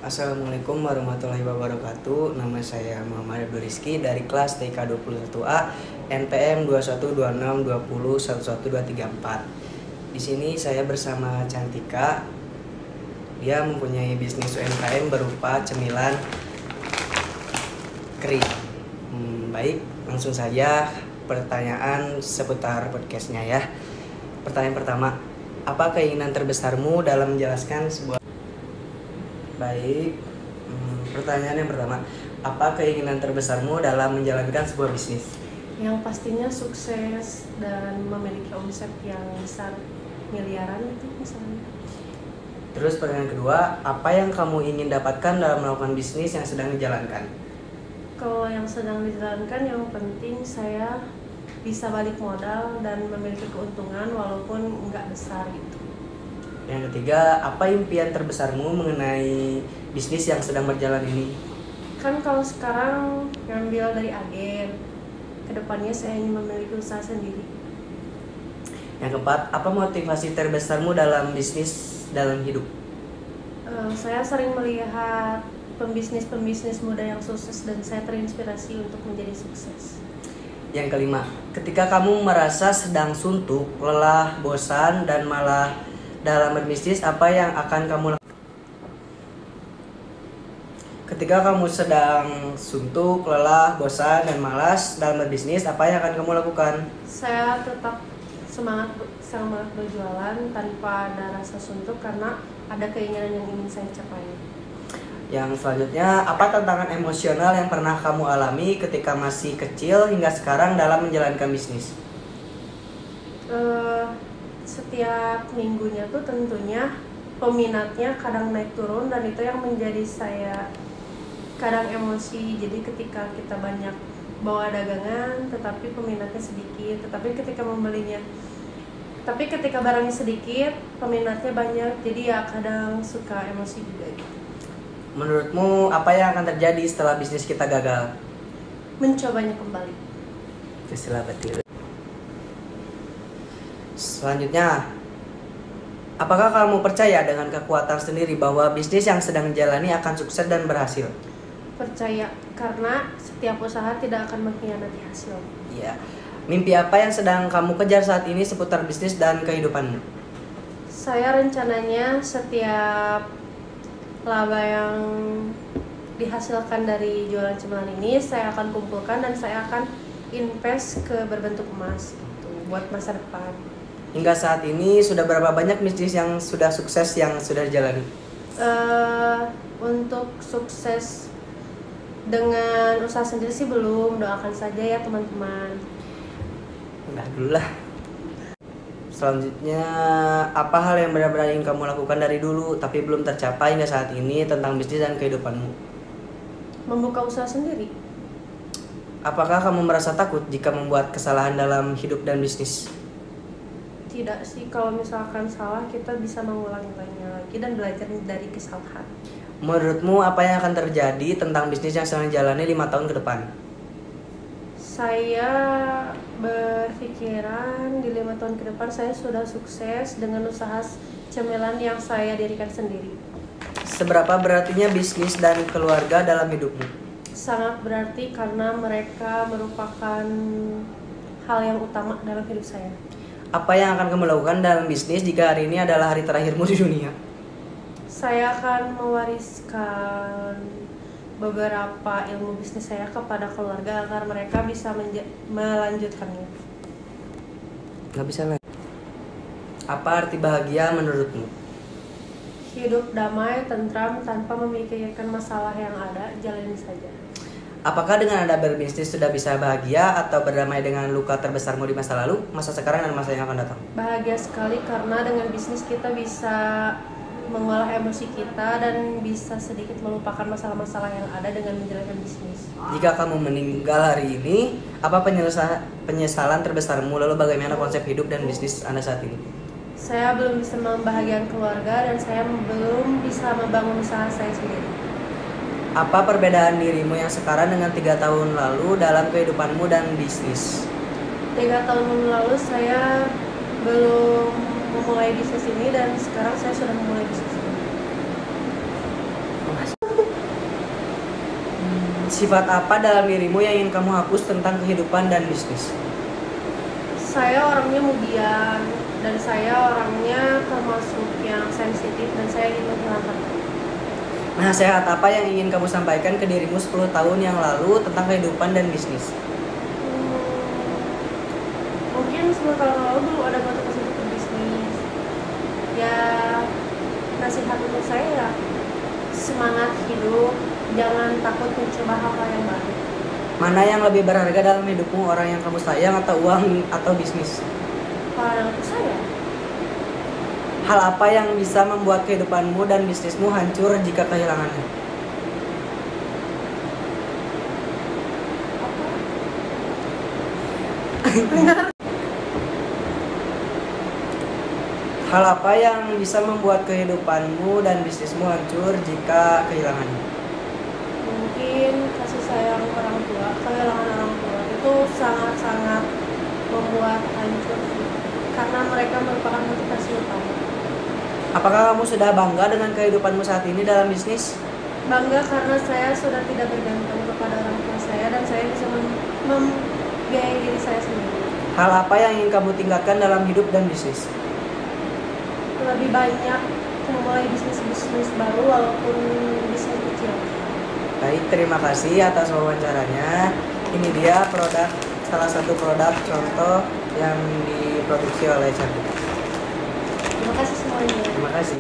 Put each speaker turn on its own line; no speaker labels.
Assalamualaikum warahmatullahi wabarakatuh. Nama saya Muhammad Abdul Rizky dari kelas TK 21A NPM 212620111234. Di sini saya bersama Cantika. Dia mempunyai bisnis UMKM berupa cemilan kering. Baik, langsung saja pertanyaan seputar podcastnya ya. Pertanyaan pertama, apa keinginan terbesarmu dalam menjelaskan sebuah... Baik, pertanyaan yang pertama, apa keinginan terbesarmu dalam menjalankan sebuah bisnis?
Yang pastinya sukses dan memiliki omset yang besar, miliaran itu misalnya.
Terus pertanyaan kedua, apa yang kamu ingin dapatkan dalam melakukan bisnis yang sedang dijalankan?
Kalau yang sedang dijalankan, yang penting saya bisa balik modal dan memiliki keuntungan walaupun nggak besar gitu.
Yang ketiga, apa impian terbesarmu mengenai bisnis yang sedang berjalan ini?
Kan kalau sekarang ngambil dari agen, kedepannya saya ingin memiliki usaha sendiri.
Yang keempat, apa motivasi terbesarmu dalam bisnis dalam hidup?
Saya sering melihat pembisnis muda yang sukses dan saya terinspirasi untuk menjadi sukses.
Yang kelima, ketika kamu merasa sedang suntuk, lelah, bosan, dan malah dalam berbisnis, apa yang akan kamu lakukan? Ketika kamu sedang suntuk, lelah, bosan, dan malas dalam berbisnis, apa yang akan kamu lakukan?
Saya tetap semangat berjualan tanpa ada rasa suntuk karena ada keinginan yang ingin saya capai.
Yang selanjutnya, apa tantangan emosional yang pernah kamu alami ketika masih kecil hingga sekarang dalam menjalankan bisnis?
Setiap minggunya tuh tentunya peminatnya kadang naik turun dan itu yang menjadi saya kadang emosi. Jadi ketika kita banyak bawa dagangan tetapi peminatnya sedikit, ketika barangnya sedikit peminatnya banyak, jadi ya kadang suka emosi juga gitu.
Menurutmu apa yang akan terjadi setelah bisnis kita gagal?
Mencobanya kembali.
Istilah betul. Selanjutnya, apakah kamu percaya dengan kekuatan sendiri bahwa bisnis yang sedang dijalani akan sukses dan berhasil?
Percaya, karena setiap usaha tidak akan mengkhianati hasil.
Iya. Mimpi apa yang sedang kamu kejar saat ini seputar bisnis dan kehidupanmu?
Saya rencananya setiap laba yang dihasilkan dari jualan cemilan ini saya akan kumpulkan dan saya akan invest ke berbentuk emas gitu, buat masa depan.
Hingga saat ini sudah berapa banyak bisnis yang sudah sukses yang sudah dijalani?
Untuk sukses dengan usaha sendiri sih belum, doakan saja ya teman-teman.
Udah dulu lah. Selanjutnya, apa hal yang benar-benar ingin kamu lakukan dari dulu tapi belum tercapai hingga saat ini tentang bisnis dan kehidupanmu?
Membuka usaha sendiri.
Apakah kamu merasa takut jika membuat kesalahan dalam hidup dan bisnis?
Tidak sih, kalau misalkan salah kita bisa mengulangi-ulanginya lagi dan belajar dari kesalahan.
Menurutmu apa yang akan terjadi tentang bisnis yang sedang dijalani 5 tahun ke depan?
Saya berpikiran di 5 tahun ke depan saya sudah sukses dengan usaha cemilan yang saya dirikan sendiri.
Seberapa berartinya bisnis dan keluarga dalam hidupmu?
Sangat berarti karena mereka merupakan hal yang utama dalam hidup saya.
Apa yang akan kamu lakukan dalam bisnis jika hari ini adalah hari terakhirmu di dunia?
Saya akan mewariskan beberapa ilmu bisnis saya kepada keluarga agar mereka bisa melanjutkannya.
Gak bisa lah. Apa arti bahagia menurutmu?
Hidup damai, tentram, tanpa memikirkan masalah yang ada, jalani saja.
Apakah dengan Anda berbisnis sudah bisa bahagia atau berdamai dengan luka terbesarmu di masa lalu, masa sekarang, dan masa yang akan datang?
Bahagia sekali karena dengan bisnis kita bisa mengolah emosi kita dan bisa sedikit melupakan masalah-masalah yang ada dengan menjalankan bisnis.
Jika kamu meninggal hari ini, apa penyesalan terbesarmu? Lalu bagaimana konsep hidup dan bisnis Anda saat ini?
Saya belum bisa membahagiakan keluarga dan saya belum bisa membangun usaha saya sendiri.
Apa perbedaan dirimu yang sekarang dengan 3 tahun lalu dalam kehidupanmu dan bisnis?
3 tahun lalu saya belum memulai bisnis ini dan sekarang saya sudah memulai bisnis ini.
Sifat apa dalam dirimu yang ingin kamu hapus tentang kehidupan dan bisnis?
Saya orangnya mudian dan saya orangnya termasuk yang sensitif dan saya ingin menghilangkan.
Nasihat apa yang ingin kamu sampaikan ke dirimu 10 tahun yang lalu tentang kehidupan dan bisnis?
Mungkin 10 tahun lalu belum ada motivasi untuk berbisnis. Ya, nasihat untuk saya ya semangat hidup, jangan takut mencoba hal-hal yang baru.
Mana yang lebih berharga dalam hidupmu, orang yang kamu sayang atau uang atau bisnis?
Kalau saya,
Hal apa yang bisa membuat kehidupanmu dan bisnismu hancur jika kehilangannya? Hal apa yang bisa membuat kehidupanmu dan bisnismu hancur jika kehilangannya?
mungkin kasih sayang orang tua, kehilangan orang tua itu sangat-sangat membuat hancur sih. Karena mereka merupakan motivasi utama.
Apakah kamu sudah bangga dengan kehidupanmu saat ini dalam bisnis?
Bangga karena saya sudah tidak bergantung kepada orang tua saya dan saya bisa membiayai diri saya sendiri.
Hal apa yang ingin kamu tingkatkan dalam hidup dan bisnis?
Lebih banyak memulai bisnis baru walaupun bisnis kecil.
Baik, terima kasih atas wawancaranya. Ini dia salah satu produk contoh yang diproduksi oleh Cantik.
Terima kasih semuanya.
Terima kasih.